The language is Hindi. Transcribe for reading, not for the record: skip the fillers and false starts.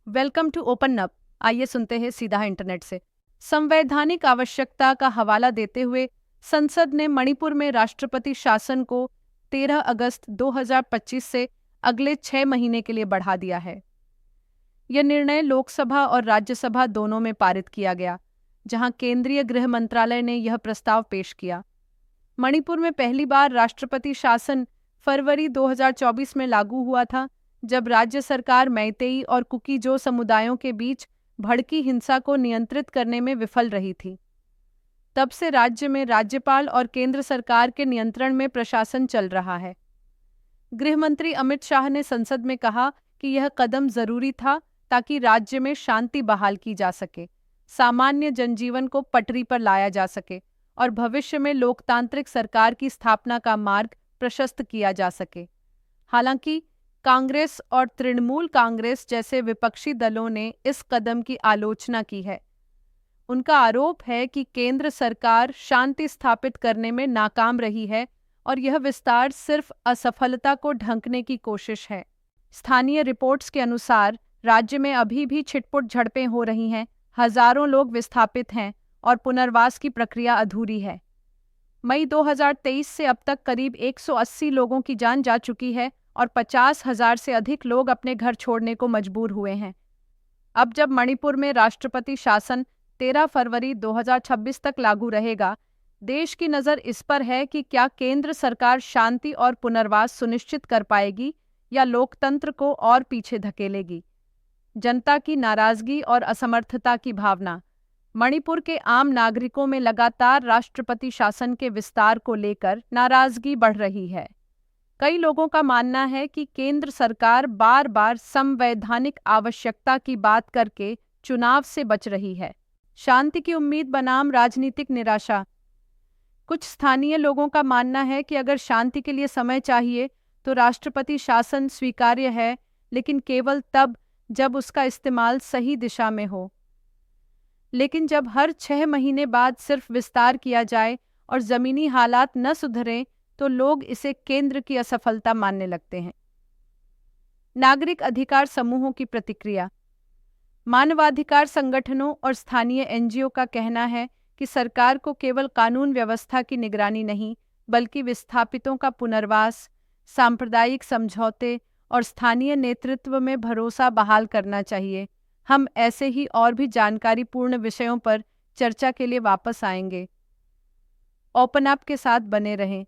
Welcome to open up. आइए सुनते हैं सीधा इंटरनेट से। संवैधानिक आवश्यकता का हवाला देते हुए संसद ने मणिपुर में राष्ट्रपति शासन को 13 अगस्त 2025 से अगले 6 महीने के लिए बढ़ा दिया है। यह निर्णय लोकसभा और राज्यसभा दोनों में पारित किया गया, जहां केंद्रीय गृह मंत्रालय ने यह प्रस्ताव पेश किया। मणिपुर में पहली बार राष्ट्रपति शासन फरवरी 2024 में लागू हुआ था, जब राज्य सरकार मैतेई और कुकी-जो समुदायों के बीच भड़की हिंसा को नियंत्रित करने में विफल रही थी। तब से राज्य में राज्यपाल और केंद्र सरकार के नियंत्रण में प्रशासन चल रहा है। गृह मंत्री अमित शाह ने संसद में कहा कि यह कदम जरूरी था ताकि राज्य में शांति बहाल की जा सके, सामान्य जनजीवन को पटरी पर लाया जा सके और भविष्य में लोकतांत्रिक सरकार की स्थापना का मार्ग प्रशस्त किया जा सके। हालांकि कांग्रेस और तृणमूल कांग्रेस जैसे विपक्षी दलों ने इस कदम की आलोचना की है। उनका आरोप है कि केंद्र सरकार शांति स्थापित करने में नाकाम रही है और यह विस्तार सिर्फ असफलता को ढंकने की कोशिश है। स्थानीय रिपोर्ट्स के अनुसार राज्य में अभी भी छिटपुट झड़पें हो रही हैं, हजारों लोग विस्थापित हैं और पुनर्वास की प्रक्रिया अधूरी है। मई 2023 से अब तक करीब 180 लोगों की जान जा चुकी है और 50,000 से अधिक लोग अपने घर छोड़ने को मजबूर हुए हैं। अब जब मणिपुर में राष्ट्रपति शासन 13 फरवरी 2026 तक लागू रहेगा, देश की नज़र इस पर है कि क्या केंद्र सरकार शांति और पुनर्वास सुनिश्चित कर पाएगी या लोकतंत्र को और पीछे धकेलेगी। जनता की नाराजगी और असमर्थता की भावना। मणिपुर के आम नागरिकों में लगातार राष्ट्रपति शासन के विस्तार को लेकर नाराजगी बढ़ रही है। कई लोगों का मानना है कि केंद्र सरकार बार बार संवैधानिक आवश्यकता की बात करके चुनाव से बच रही है। शांति की उम्मीद बनाम राजनीतिक निराशा। कुछ स्थानीय लोगों का मानना है कि अगर शांति के लिए समय चाहिए तो राष्ट्रपति शासन स्वीकार्य है, लेकिन केवल तब जब उसका इस्तेमाल सही दिशा में हो। लेकिन जब हर 6 महीने बाद सिर्फ विस्तार किया जाए और जमीनी हालात न सुधरें, तो लोग इसे केंद्र की असफलता मानने लगते हैं। नागरिक अधिकार समूहों की प्रतिक्रिया। मानवाधिकार संगठनों और स्थानीय एनजीओ का कहना है कि सरकार को केवल कानून व्यवस्था की निगरानी नहीं, बल्कि विस्थापितों का पुनर्वास, सांप्रदायिक समझौते और स्थानीय नेतृत्व में भरोसा बहाल करना चाहिए। हम ऐसे ही और भी जानकारीपूर्ण विषयों पर चर्चा के लिए वापस आएंगे। ओपन अप के साथ बने रहें।